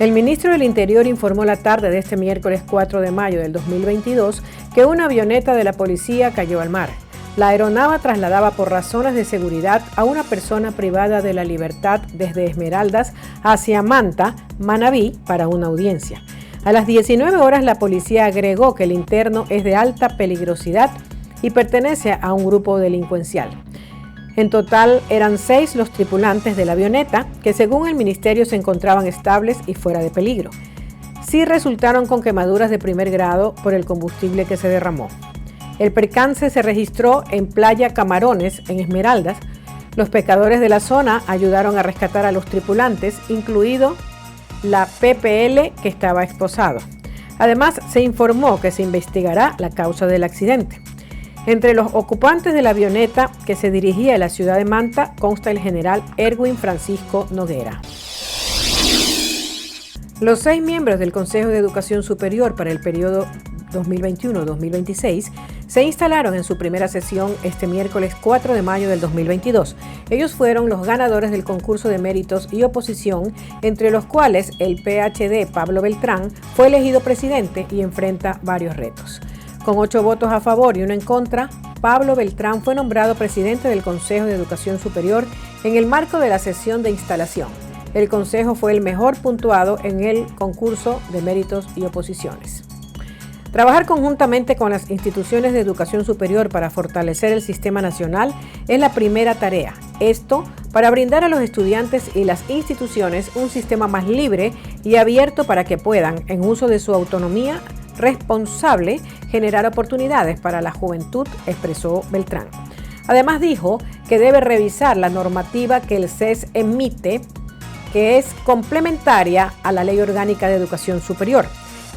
El ministro del Interior informó la tarde de este miércoles 4 de mayo del 2022 que una avioneta de la policía cayó al mar. La aeronave trasladaba por razones de seguridad a una persona privada de la libertad desde Esmeraldas hacia Manta, Manabí, para una audiencia. A las 19 horas la policía agregó que el interno es de alta peligrosidad y pertenece a un grupo delincuencial. En total eran 6 los tripulantes de la avioneta que según el ministerio se encontraban estables y fuera de peligro. Sí resultaron con quemaduras de primer grado por el combustible que se derramó. El percance se registró en Playa Camarones, en Esmeraldas. Los pescadores de la zona ayudaron a rescatar a los tripulantes, incluido la PPL que estaba esposado. Además, se informó que se investigará la causa del accidente. Entre los ocupantes de la avioneta que se dirigía a la ciudad de Manta consta el general Erwin Francisco Noguera. Los 6 miembros del Consejo de Educación Superior para el periodo 2021-2026 se instalaron en su primera sesión este miércoles 4 de mayo del 2022. Ellos fueron los ganadores del concurso de méritos y oposición, entre los cuales el PhD Pablo Beltrán fue elegido presidente y enfrenta varios retos. Con 8 votos a favor y 1 en contra, Pablo Beltrán fue nombrado presidente del Consejo de Educación Superior en el marco de la sesión de instalación. El consejo fue el mejor puntuado en el concurso de méritos y oposiciones. Trabajar conjuntamente con las instituciones de educación superior para fortalecer el sistema nacional es la primera tarea. Esto para brindar a los estudiantes y las instituciones un sistema más libre y abierto para que puedan, en uso de su autonomía responsable, generar oportunidades para la juventud, expresó Beltrán. Además dijo que debe revisar la normativa que el CES emite, que es complementaria a la Ley Orgánica de Educación Superior.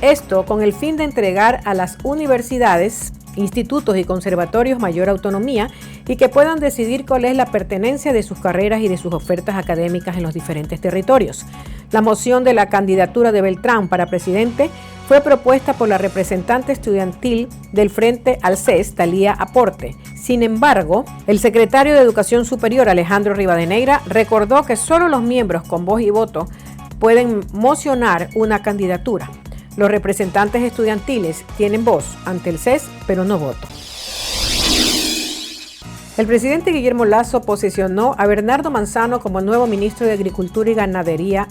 Esto con el fin de entregar a las universidades, institutos y conservatorios mayor autonomía y que puedan decidir cuál es la pertenencia de sus carreras y de sus ofertas académicas en los diferentes territorios. La moción de la candidatura de Beltrán para presidente fue propuesta por la representante estudiantil del Frente al CES, Talía Aporte. Sin embargo, el secretario de Educación Superior, Alejandro Rivadeneira, recordó que solo los miembros con voz y voto pueden mocionar una candidatura. Los representantes estudiantiles tienen voz ante el CES, pero no voto. El presidente Guillermo Lasso posesionó a Bernardo Manzano como nuevo ministro de Agricultura y Ganadería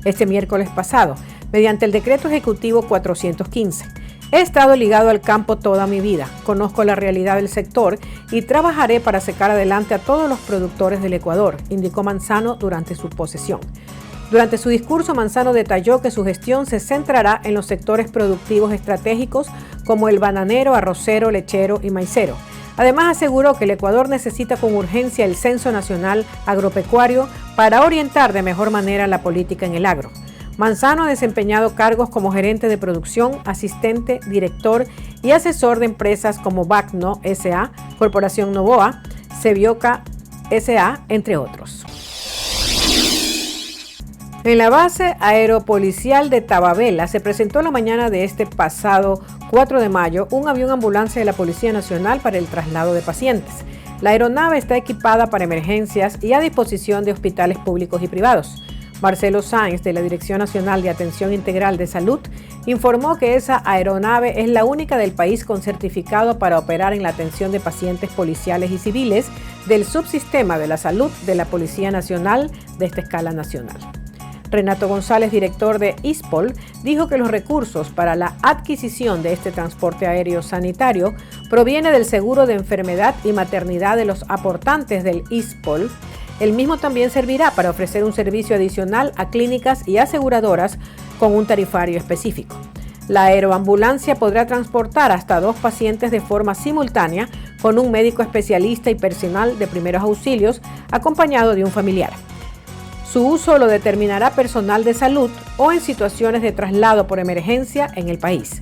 este miércoles pasado, mediante el decreto ejecutivo 415. He estado ligado al campo toda mi vida, conozco la realidad del sector y trabajaré para sacar adelante a todos los productores del Ecuador, indicó Manzano durante su posesión. Durante su discurso, Manzano detalló que su gestión se centrará en los sectores productivos estratégicos como el bananero, arrocero, lechero y maicero. Además, aseguró que el Ecuador necesita con urgencia el Censo Nacional Agropecuario para orientar de mejor manera la política en el agro. Manzano ha desempeñado cargos como gerente de producción, asistente, director y asesor de empresas como Bacno S.A., Corporación Novoa, Sevioca S.A., entre otros. En la base aeropolicial de Tababela se presentó la mañana de este pasado 4 de mayo un avión ambulancia de la Policía Nacional para el traslado de pacientes. La aeronave está equipada para emergencias y a disposición de hospitales públicos y privados. Marcelo Sáenz, de la Dirección Nacional de Atención Integral de Salud, informó que esa aeronave es la única del país con certificado para operar en la atención de pacientes policiales y civiles del subsistema de la salud de la Policía Nacional de esta escala nacional. Renato González, director de ISPOL, dijo que los recursos para la adquisición de este transporte aéreo sanitario proviene del seguro de enfermedad y maternidad de los aportantes del ISPOL. El mismo también servirá para ofrecer un servicio adicional a clínicas y aseguradoras con un tarifario específico. La aeroambulancia podrá transportar hasta 2 pacientes de forma simultánea con un médico especialista y personal de primeros auxilios acompañado de un familiar. Su uso lo determinará personal de salud o en situaciones de traslado por emergencia en el país.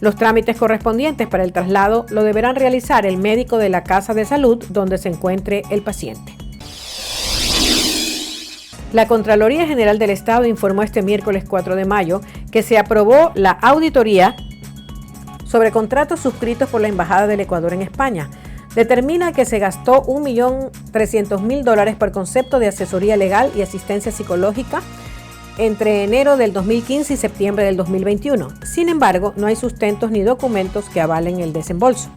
Los trámites correspondientes para el traslado lo deberán realizar el médico de la casa de salud donde se encuentre el paciente. La Contraloría General del Estado informó este miércoles 4 de mayo que se aprobó la auditoría sobre contratos suscritos por la Embajada del Ecuador en España. Determina que se gastó $1.300.000 por concepto de asesoría legal y asistencia psicológica entre enero del 2015 y septiembre del 2021. Sin embargo, no hay sustentos ni documentos que avalen el desembolso.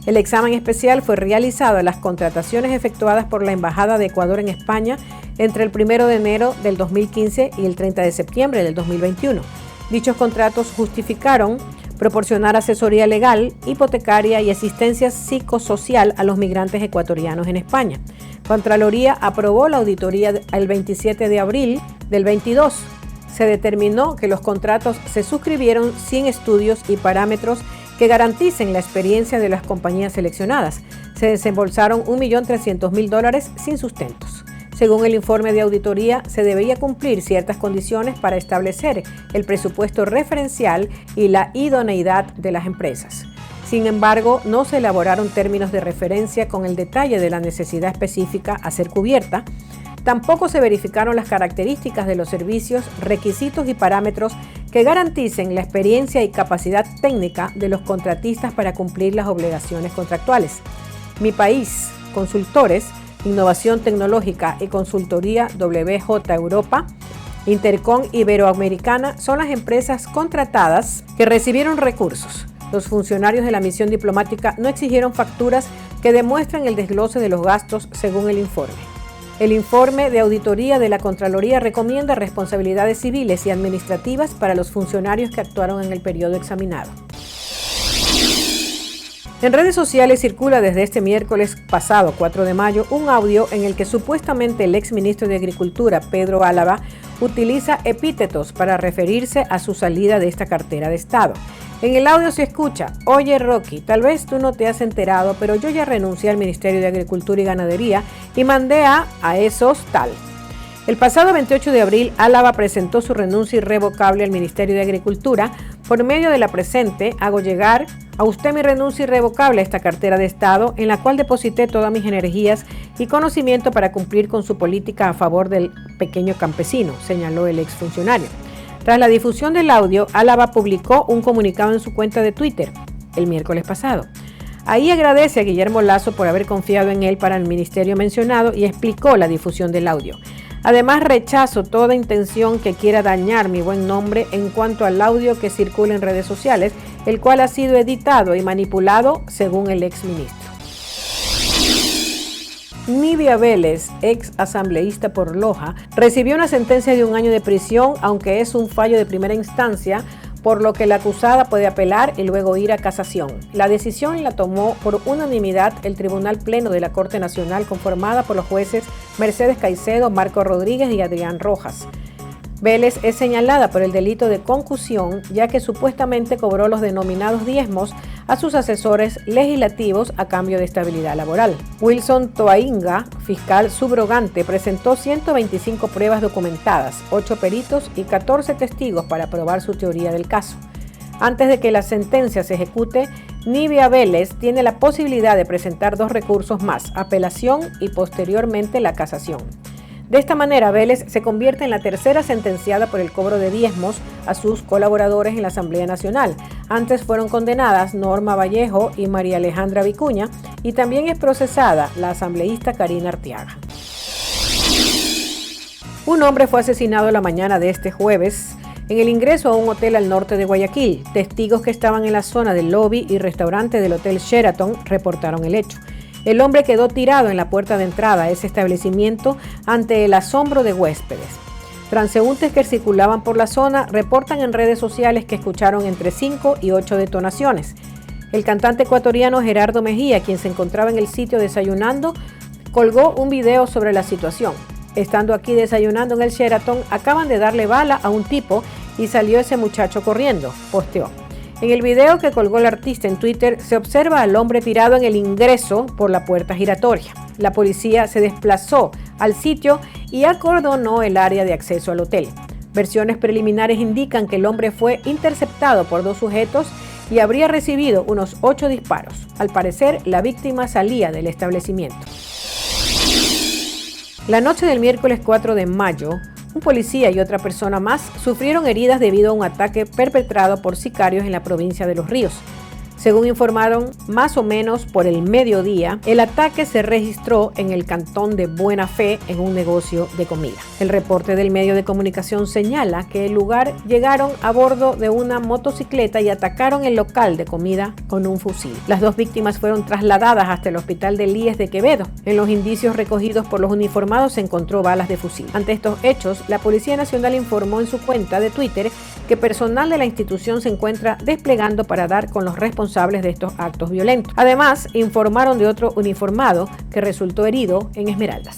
El examen especial fue realizado en las contrataciones efectuadas por la Embajada de Ecuador en España entre el 1 de enero del 2015 y el 30 de septiembre del 2021. Dichos contratos justificaron proporcionar asesoría legal, hipotecaria y asistencia psicosocial a los migrantes ecuatorianos en España. Contraloría aprobó la auditoría el 27 de abril del 22. Se determinó que los contratos se suscribieron sin estudios y parámetros que garanticen la experiencia de las compañías seleccionadas. Se desembolsaron $1.300.000 sin sustentos. Según el informe de auditoría, se debía cumplir ciertas condiciones para establecer el presupuesto referencial y la idoneidad de las empresas. Sin embargo, no se elaboraron términos de referencia con el detalle de la necesidad específica a ser cubierta. Tampoco se verificaron las características de los servicios, requisitos y parámetros que garanticen la experiencia y capacidad técnica de los contratistas para cumplir las obligaciones contractuales. Mi País, Consultores, Innovación Tecnológica y Consultoría WJ Europa, Intercom Iberoamericana son las empresas contratadas que recibieron recursos. Los funcionarios de la misión diplomática no exigieron facturas que demuestren el desglose de los gastos según el informe. El informe de auditoría de la Contraloría recomienda responsabilidades civiles y administrativas para los funcionarios que actuaron en el periodo examinado. En redes sociales circula desde este miércoles pasado, 4 de mayo, un audio en el que supuestamente el exministro de Agricultura, Pedro Álava, utiliza epítetos para referirse a su salida de esta cartera de Estado. En el audio se escucha: oye Rocky, tal vez tú no te has enterado, pero yo ya renuncié al Ministerio de Agricultura y Ganadería y mandé a esos tal. El pasado 28 de abril, Álava presentó su renuncia irrevocable al Ministerio de Agricultura. Por medio de la presente, hago llegar a usted mi renuncia irrevocable a esta cartera de Estado, en la cual deposité todas mis energías y conocimiento para cumplir con su política a favor del pequeño campesino, señaló el exfuncionario. Tras la difusión del audio, Álava publicó un comunicado en su cuenta de Twitter el miércoles pasado. Ahí agradece a Guillermo Lasso por haber confiado en él para el ministerio mencionado y explicó la difusión del audio. Además, rechazo toda intención que quiera dañar mi buen nombre en cuanto al audio que circula en redes sociales, el cual ha sido editado y manipulado según el exministro. Nivia Vélez, ex asambleísta por Loja, recibió una sentencia de 1 año de prisión, aunque es un fallo de primera instancia, por lo que la acusada puede apelar y luego ir a casación. La decisión la tomó por unanimidad el Tribunal Pleno de la Corte Nacional, conformada por los jueces Mercedes Caicedo, Marco Rodríguez y Adrián Rojas. Vélez es señalada por el delito de concusión, ya que supuestamente cobró los denominados diezmos a sus asesores legislativos a cambio de estabilidad laboral. Wilson Toainga, fiscal subrogante, presentó 125 pruebas documentadas, 8 peritos y 14 testigos para probar su teoría del caso. Antes de que la sentencia se ejecute, Nivia Vélez tiene la posibilidad de presentar 2 recursos más, apelación y posteriormente la casación. De esta manera, Vélez se convierte en la tercera sentenciada por el cobro de diezmos a sus colaboradores en la Asamblea Nacional. Antes fueron condenadas Norma Vallejo y María Alejandra Vicuña, y también es procesada la asambleísta Karina Arteaga. Un hombre fue asesinado la mañana de este jueves en el ingreso a un hotel al norte de Guayaquil. Testigos que estaban en la zona del lobby y restaurante del Hotel Sheraton reportaron el hecho. El hombre quedó tirado en la puerta de entrada a ese establecimiento ante el asombro de huéspedes. Transeúntes que circulaban por la zona reportan en redes sociales que escucharon entre 5 y 8 detonaciones. El cantante ecuatoriano Gerardo Mejía, quien se encontraba en el sitio desayunando, colgó un video sobre la situación. Estando aquí desayunando en el Sheraton, acaban de darle bala a un tipo y salió ese muchacho corriendo, posteó. En el video que colgó el artista en Twitter se observa al hombre tirado en el ingreso por la puerta giratoria. La policía se desplazó al sitio y acordonó el área de acceso al hotel. Versiones preliminares indican que el hombre fue interceptado por 2 sujetos y habría recibido unos 8 disparos. Al parecer, la víctima salía del establecimiento. La noche del miércoles 4 de mayo, un policía y otra persona más sufrieron heridas debido a un ataque perpetrado por sicarios en la provincia de Los Ríos. Según informaron, más o menos por el mediodía, el ataque se registró en el cantón de Buena Fe en un negocio de comida. El reporte del medio de comunicación señala que el lugar llegaron a bordo de una motocicleta y atacaron el local de comida con un fusil. Las dos víctimas fueron trasladadas hasta el hospital de Elías de Quevedo. En los indicios recogidos por los uniformados se encontró balas de fusil. Ante estos hechos, la Policía Nacional informó en su cuenta de Twitter que personal de la institución se encuentra desplegando para dar con los responsables de estos actos violentos. Además, informaron de otro uniformado que resultó herido en Esmeraldas.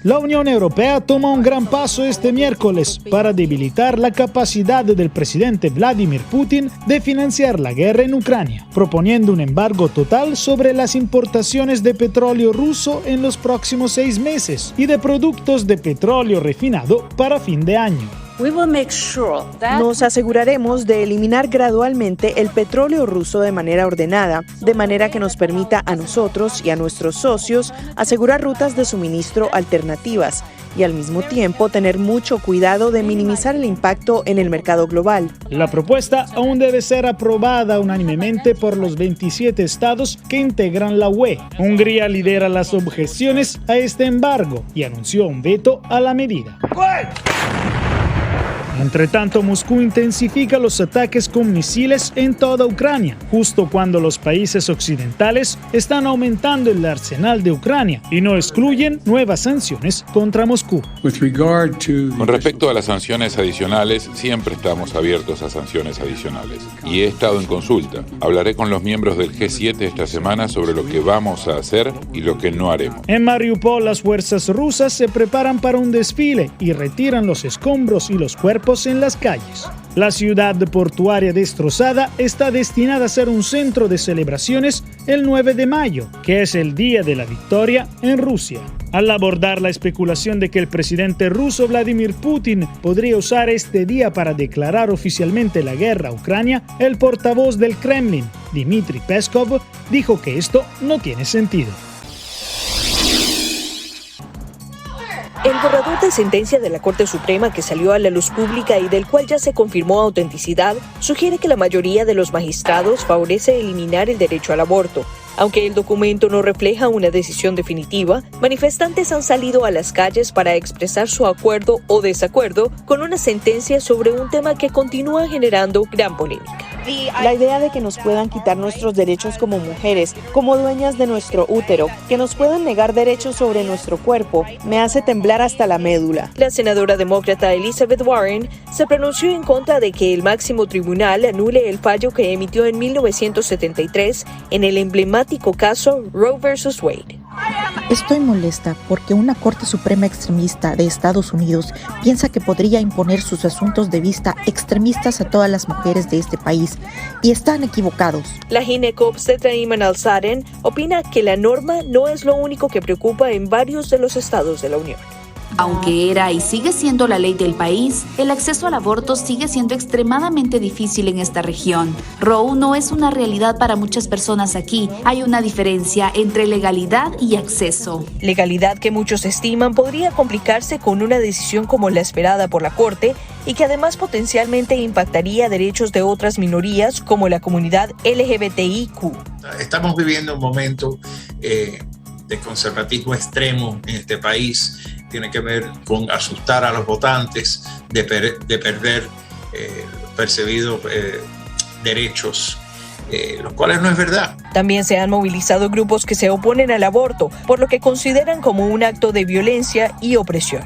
La Unión Europea toma un gran paso este miércoles para debilitar la capacidad del presidente Vladimir Putin de financiar la guerra en Ucrania, proponiendo un embargo total sobre las importaciones de petróleo ruso en los próximos 6 meses y de productos de petróleo refinado para fin de año. Nos aseguraremos de eliminar gradualmente el petróleo ruso de manera ordenada, de manera que nos permita a nosotros y a nuestros socios asegurar rutas de suministro alternativas y al mismo tiempo tener mucho cuidado de minimizar el impacto en el mercado global. La propuesta aún debe ser aprobada unánimemente por los 27 estados que integran la UE. Hungría lidera las objeciones a este embargo y anunció un veto a la medida. Entre tanto, Moscú intensifica los ataques con misiles en toda Ucrania, justo cuando los países occidentales están aumentando el arsenal de Ucrania y no excluyen nuevas sanciones contra Moscú. Con respecto a las sanciones adicionales, siempre estamos abiertos a sanciones adicionales. Y he estado en consulta. Hablaré con los miembros del G7 esta semana sobre lo que vamos a hacer y lo que no haremos. En Mariupol, las fuerzas rusas se preparan para un desfile y retiran los escombros y los cuerpos en las calles. La ciudad portuaria destrozada está destinada a ser un centro de celebraciones el 9 de mayo, que es el día de la victoria en Rusia. Al abordar la especulación de que el presidente ruso Vladimir Putin podría usar este día para declarar oficialmente la guerra a Ucrania, el portavoz del Kremlin, Dmitry Peskov, dijo que esto no tiene sentido. El borrador de sentencia de la Corte Suprema que salió a la luz pública y del cual ya se confirmó autenticidad, sugiere que la mayoría de los magistrados favorece eliminar el derecho al aborto. Aunque el documento no refleja una decisión definitiva, manifestantes han salido a las calles para expresar su acuerdo o desacuerdo con una sentencia sobre un tema que continúa generando gran polémica. La idea de que nos puedan quitar nuestros derechos como mujeres, como dueñas de nuestro útero, que nos puedan negar derechos sobre nuestro cuerpo, me hace temblar hasta la médula. La senadora demócrata Elizabeth Warren se pronunció en contra de que el máximo tribunal anule el fallo que emitió en 1973 en el emblemático caso Roe vs. Wade. Estoy molesta porque una Corte Suprema extremista de Estados Unidos piensa que podría imponer sus asuntos de vista extremistas a todas las mujeres de este país y están equivocados. La ginecóloga obstetra Iman Al-Sadden opina que la norma no es lo único que preocupa en varios de los estados de la Unión. Aunque era y sigue siendo la ley del país, el acceso al aborto sigue siendo extremadamente difícil en esta región. Roe no es una realidad para muchas personas aquí. Hay una diferencia entre legalidad y acceso. Legalidad que muchos estiman podría complicarse con una decisión como la esperada por la Corte y que además potencialmente impactaría derechos de otras minorías como la comunidad LGBTIQ. Estamos viviendo un momento de conservatismo extremo en este país. Tiene que ver con asustar a los votantes, de perder percibidos derechos, los cuales no es verdad. También se han movilizado grupos que se oponen al aborto, por lo que consideran como un acto de violencia y opresión.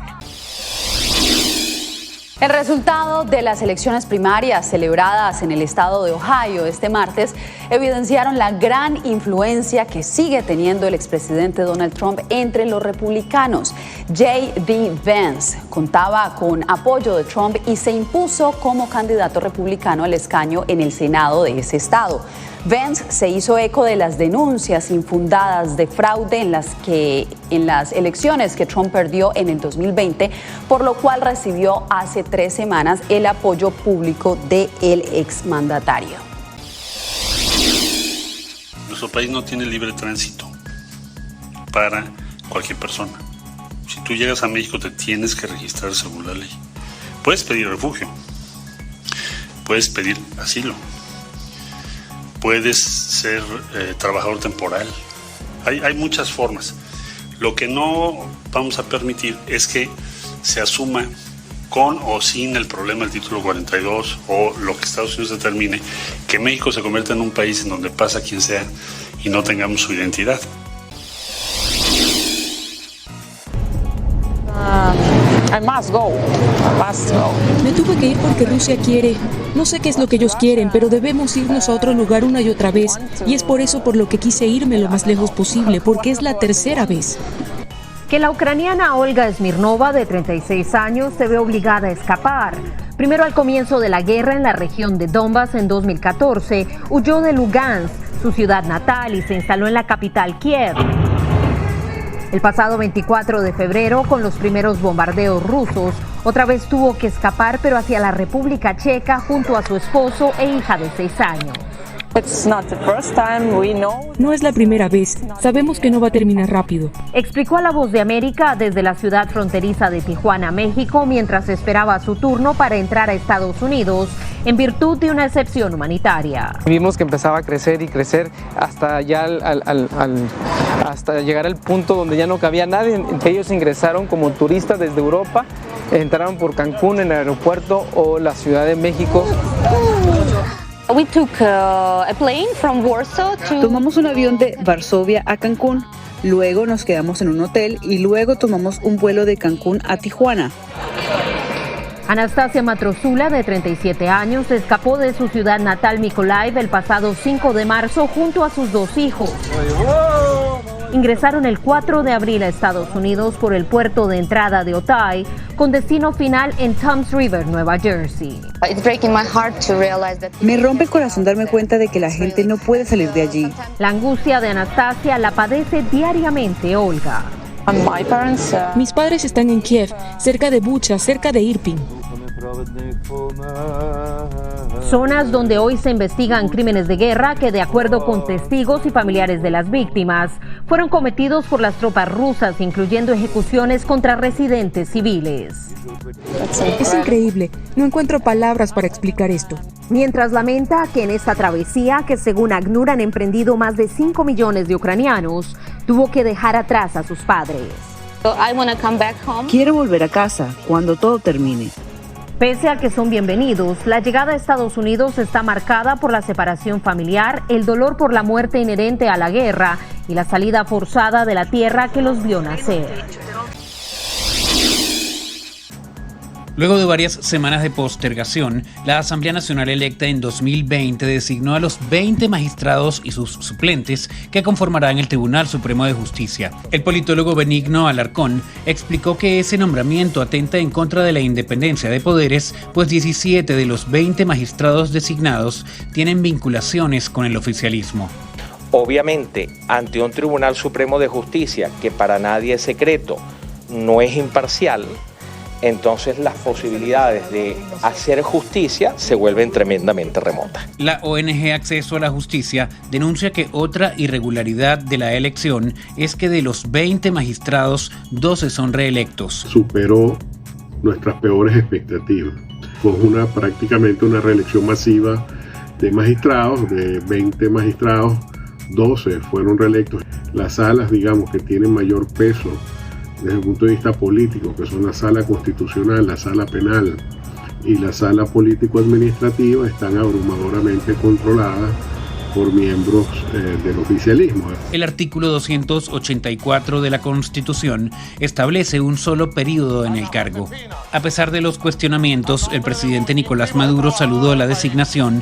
El resultado de las elecciones primarias celebradas en el estado de Ohio este martes evidenciaron la gran influencia que sigue teniendo el expresidente Donald Trump entre los republicanos. J.D. Vance contaba con apoyo de Trump y se impuso como candidato republicano al escaño en el Senado de ese estado. Vance se hizo eco de las denuncias infundadas de fraude en las elecciones que Trump perdió en el 2020, por lo cual recibió hace 3 semanas el apoyo público del exmandatario. Nuestro país no tiene libre tránsito para cualquier persona. Si tú llegas a México te tienes que registrar según la ley. Puedes pedir refugio, puedes pedir asilo, puedes ser trabajador temporal. Hay muchas formas. Lo que no vamos a permitir es que se asuma con o sin el problema del título 42 o lo que Estados Unidos determine, que México se convierta en un país en donde pasa quien sea y no tengamos su identidad. Me tuve que ir porque Rusia quiere. No sé qué es lo que ellos quieren, pero debemos irnos a otro lugar una y otra vez. Y es por eso por lo que quise irme lo más lejos posible, porque es la tercera vez. Que la ucraniana Olga Smirnova, de 36 años, se ve obligada a escapar. Primero, al comienzo de la guerra en la región de Donbass en 2014, huyó de Lugansk, su ciudad natal, y se instaló en la capital Kiev. El pasado 24 de febrero, con los primeros bombardeos rusos, otra vez tuvo que escapar, pero hacia la República Checa junto a su esposo e hija de 6 años. No es la primera vez. Sabemos que no va a terminar rápido. Explicó a La Voz de América desde la ciudad fronteriza de Tijuana, México, mientras esperaba su turno para entrar a Estados Unidos en virtud de una excepción humanitaria. Vimos que empezaba a crecer y crecer hasta ya hasta llegar al punto donde ya no cabía nadie. Ellos ingresaron como turistas desde Europa, entraron por Cancún en el aeropuerto o la Ciudad de México. Tomamos un avión de Varsovia a Cancún, luego nos quedamos en un hotel y luego tomamos un vuelo de Cancún a Tijuana. Anastasia Matrosula, de 37 años, escapó de su ciudad natal Mykolaiv el pasado 5 de marzo junto a sus 2 hijos. Ingresaron el 4 de abril a Estados Unidos por el puerto de entrada de Otay, con destino final en Toms River, Nueva Jersey. Me rompe el corazón darme cuenta de que la gente no puede salir de allí. La angustia de Anastasia la padece diariamente Olga. Mis padres están en Kiev, cerca de Bucha, cerca de Irpin. Zonas donde hoy se investigan crímenes de guerra que, de acuerdo con testigos y familiares de las víctimas, fueron cometidos por las tropas rusas, incluyendo ejecuciones contra residentes civiles. Es increíble, no encuentro palabras para explicar esto. Mientras lamenta que en esta travesía, que según ACNUR han emprendido más de 5 millones de ucranianos, tuvo que dejar atrás a sus padres. Quiero volver a casa cuando todo termine. Pese a que son bienvenidos, la llegada a Estados Unidos está marcada por la separación familiar, el dolor por la muerte inherente a la guerra y la salida forzada de la tierra que los vio nacer. Luego de varias semanas de postergación, la Asamblea Nacional electa en 2020 designó a los 20 magistrados y sus suplentes que conformarán el Tribunal Supremo de Justicia. El politólogo Benigno Alarcón explicó que ese nombramiento atenta en contra de la independencia de poderes, pues 17 de los 20 magistrados designados tienen vinculaciones con el oficialismo. Obviamente, ante un Tribunal Supremo de Justicia que para nadie es secreto, no es imparcial, entonces las posibilidades de hacer justicia se vuelven tremendamente remotas. La ONG Acceso a la Justicia denuncia que otra irregularidad de la elección es que de los 20 magistrados, 12 son reelectos. Superó nuestras peores expectativas. Fue prácticamente una reelección masiva de magistrados, de 20 magistrados, 12 fueron reelectos. Las salas, digamos, que tienen mayor peso desde el punto de vista político, que son la sala constitucional, la sala penal y la sala político-administrativa, están abrumadoramente controladas por miembros del oficialismo. El artículo 284 de la Constitución establece un solo periodo en el cargo. A pesar de los cuestionamientos, el presidente Nicolás Maduro saludó la designación.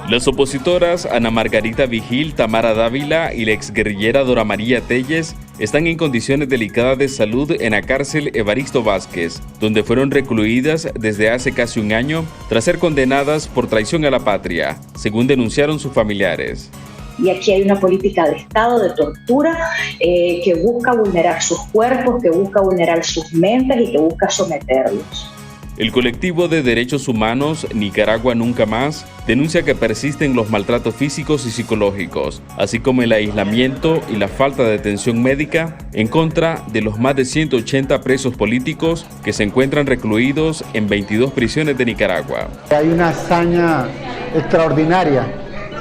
Las opositoras Ana Margarita Vigil, Tamara Dávila y la exguerrillera Dora María Telles están en condiciones delicadas de salud en la cárcel Evaristo Vázquez, donde fueron recluidas desde hace casi un año tras ser condenadas por traición a la patria, según denunciaron sus familiares. Y aquí hay una política de Estado de tortura que busca vulnerar sus cuerpos, que busca vulnerar sus mentes y que busca someterlos. El colectivo de derechos humanos Nicaragua Nunca Más denuncia que persisten los maltratos físicos y psicológicos, así como el aislamiento y la falta de atención médica en contra de los más de 180 presos políticos que se encuentran recluidos en 22 prisiones de Nicaragua. Hay una hazaña extraordinaria,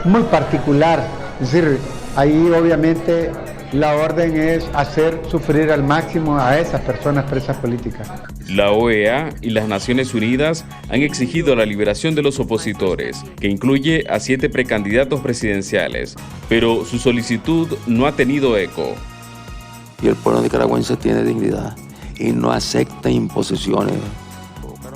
muy particular, es decir, ahí obviamente la orden es hacer sufrir al máximo a esas personas presas políticas. La OEA y las Naciones Unidas han exigido la liberación de los opositores, que incluye a 7 precandidatos presidenciales, pero su solicitud no ha tenido eco. Y el pueblo nicaragüense tiene dignidad y no acepta imposiciones.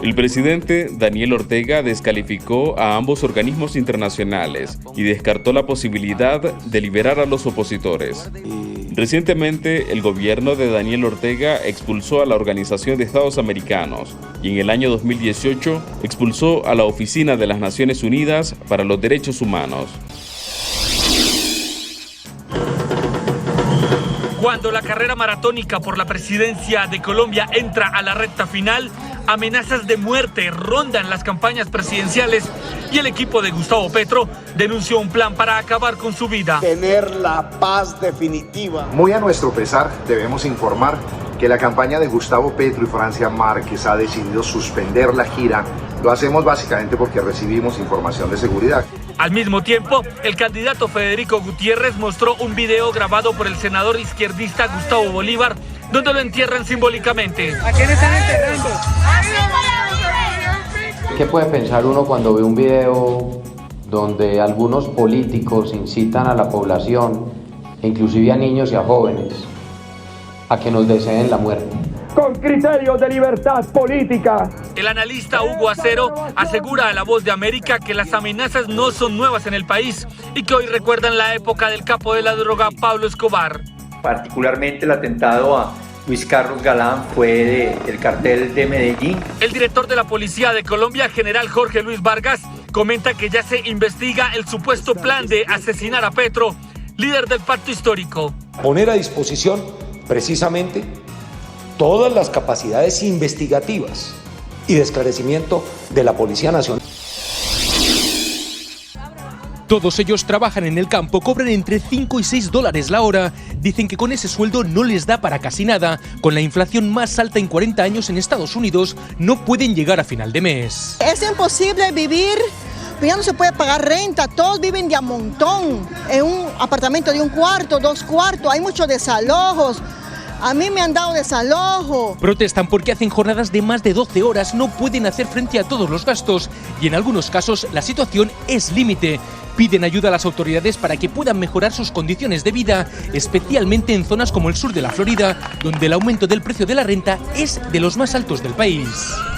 El presidente Daniel Ortega descalificó a ambos organismos internacionales y descartó la posibilidad de liberar a los opositores. Recientemente, el gobierno de Daniel Ortega expulsó a la Organización de Estados Americanos y en el año 2018 expulsó a la Oficina de las Naciones Unidas para los Derechos Humanos. Cuando la carrera maratónica por la presidencia de Colombia entra a la recta final, amenazas de muerte rondan las campañas presidenciales y el equipo de Gustavo Petro denunció un plan para acabar con su vida. Tener la paz definitiva. Muy a nuestro pesar, debemos informar que la campaña de Gustavo Petro y Francia Márquez ha decidido suspender la gira. Lo hacemos básicamente porque recibimos información de seguridad. Al mismo tiempo, el candidato Federico Gutiérrez mostró un video grabado por el senador izquierdista Gustavo Bolívar, donde lo entierran simbólicamente. ¿A quién están enterrando? ¿Qué puede pensar uno cuando ve un video donde algunos políticos incitan a la población, inclusive a niños y a jóvenes, a que nos deseen la muerte? Con criterios de libertad política. El analista Hugo Acero asegura a La Voz de América que las amenazas no son nuevas en el país y que hoy recuerdan la época del capo de la droga Pablo Escobar. Particularmente el atentado a Luis Carlos Galán fue del cartel de Medellín. El director de la Policía de Colombia, general Jorge Luis Vargas, comenta que ya se investiga el supuesto plan de asesinar a Petro, líder del pacto histórico. Poner a disposición precisamente todas las capacidades investigativas y de esclarecimiento de la Policía Nacional. Todos ellos trabajan en el campo, cobran entre 5 y 6 dólares la hora. Dicen que con ese sueldo no les da para casi nada. Con la inflación más alta en 40 años en Estados Unidos, no pueden llegar a final de mes. Es imposible vivir, ya no se puede pagar renta, todos viven de a montón, en un apartamento de 1 cuarto, 2 cuartos, hay muchos desalojos. A mí me han dado desalojo. Protestan porque hacen jornadas de más de 12 horas, no pueden hacer frente a todos los gastos y en algunos casos la situación es límite. Piden ayuda a las autoridades para que puedan mejorar sus condiciones de vida, especialmente en zonas como el sur de la Florida, donde el aumento del precio de la renta es de los más altos del país.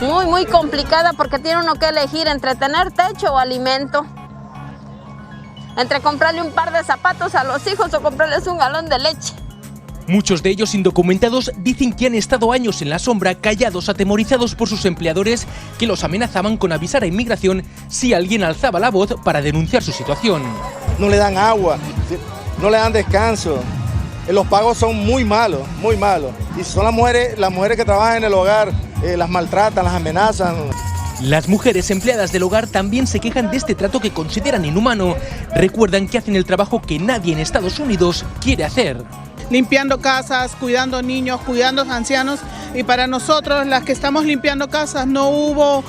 Muy complicada porque tiene uno que elegir entre tener techo o alimento. Entre comprarle un par de zapatos a los hijos o comprarles un galón de leche. Muchos de ellos indocumentados dicen que han estado años en la sombra, callados, atemorizados por sus empleadores que los amenazaban con avisar a inmigración si alguien alzaba la voz para denunciar su situación. No le dan agua, no le dan descanso, los pagos son muy malos, muy malos. Y son las mujeres que trabajan en el hogar, las maltratan, las amenazan. Las mujeres empleadas del hogar también se quejan de este trato que consideran inhumano. Recuerdan que hacen el trabajo que nadie en Estados Unidos quiere hacer. Limpiando casas, cuidando niños, cuidando ancianos, y para nosotros, las que estamos limpiando casas, no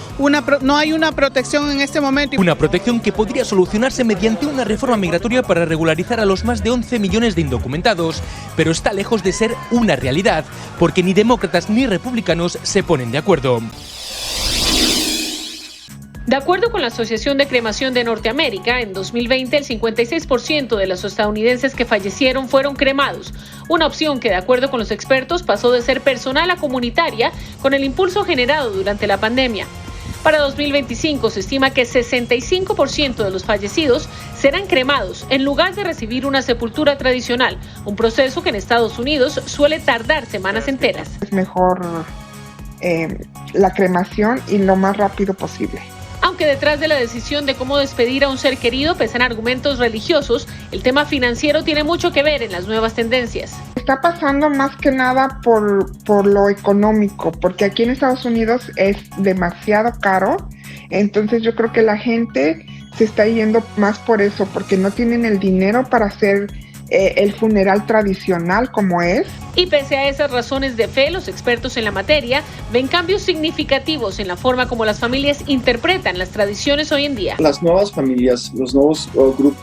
hay una protección en este momento. Una protección que podría solucionarse mediante una reforma migratoria para regularizar a los más de 11 millones de indocumentados, pero está lejos de ser una realidad, porque ni demócratas ni republicanos se ponen de acuerdo. De acuerdo con la Asociación de Cremación de Norteamérica, en 2020 el 56% de los estadounidenses que fallecieron fueron cremados, una opción que de acuerdo con los expertos pasó de ser personal a comunitaria con el impulso generado durante la pandemia. Para 2025 se estima que 65% de los fallecidos serán cremados en lugar de recibir una sepultura tradicional, un proceso que en Estados Unidos suele tardar semanas enteras. Es mejor la cremación y lo más rápido posible. Aunque detrás de la decisión de cómo despedir a un ser querido pesan argumentos religiosos, el tema financiero tiene mucho que ver en las nuevas tendencias. Está pasando más que nada por lo económico, porque aquí en Estados Unidos es demasiado caro, entonces yo creo que la gente se está yendo más por eso, porque no tienen el dinero para hacer el funeral tradicional como es. Y pese a esas razones de fe, los expertos en la materia ven cambios significativos en la forma como las familias interpretan las tradiciones hoy en día. Las nuevas familias, los nuevos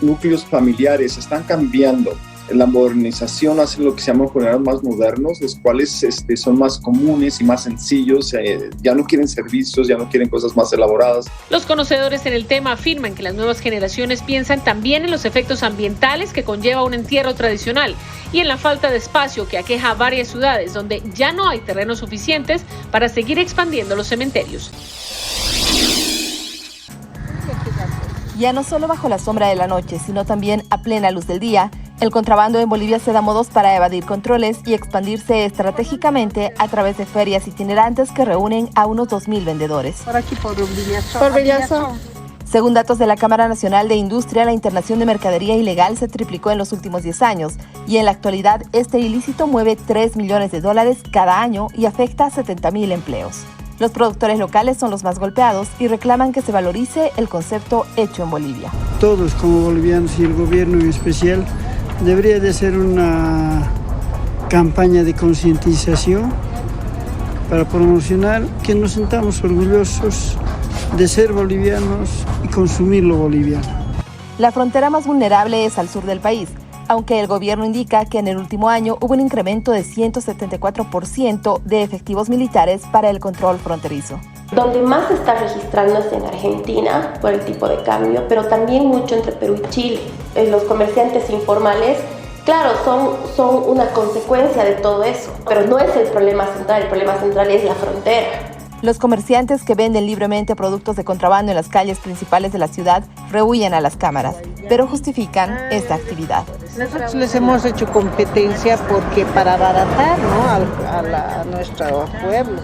núcleos familiares están cambiando. La modernización hace lo que se llaman funerales más modernos, los cuales son más comunes y más sencillos, ya no quieren servicios, ya no quieren cosas más elaboradas. Los conocedores en el tema afirman que las nuevas generaciones piensan también en los efectos ambientales que conlleva un entierro tradicional y en la falta de espacio que aqueja a varias ciudades donde ya no hay terrenos suficientes para seguir expandiendo los cementerios. Ya no solo bajo la sombra de la noche, sino también a plena luz del día, el contrabando en Bolivia se da modos para evadir controles y expandirse estratégicamente a través de ferias itinerantes que reúnen a unos 2.000 vendedores. Por aquí, por Villazo. Según datos de la Cámara Nacional de Industria, la internación de mercadería ilegal se triplicó en los últimos 10 años y en la actualidad este ilícito mueve $3 millones cada año y afecta a 70.000 empleos. Los productores locales son los más golpeados y reclaman que se valorice el concepto hecho en Bolivia. Todos como bolivianos y el gobierno en especial debería de ser una campaña de concientización para promocionar que nos sintamos orgullosos de ser bolivianos y consumir lo boliviano. La frontera más vulnerable es al sur del país, aunque el gobierno indica que en el último año hubo un incremento de 174% de efectivos militares para el control fronterizo. Donde más se está registrando es en Argentina por el tipo de cambio, pero también mucho entre Perú y Chile. Los comerciantes informales, claro, son una consecuencia de todo eso, pero no es el problema central es la frontera. Los comerciantes que venden libremente productos de contrabando en las calles principales de la ciudad rehuyen a las cámaras, pero justifican esta actividad. Nosotros les hemos hecho competencia porque para abaratar, ¿no? a nuestro pueblo.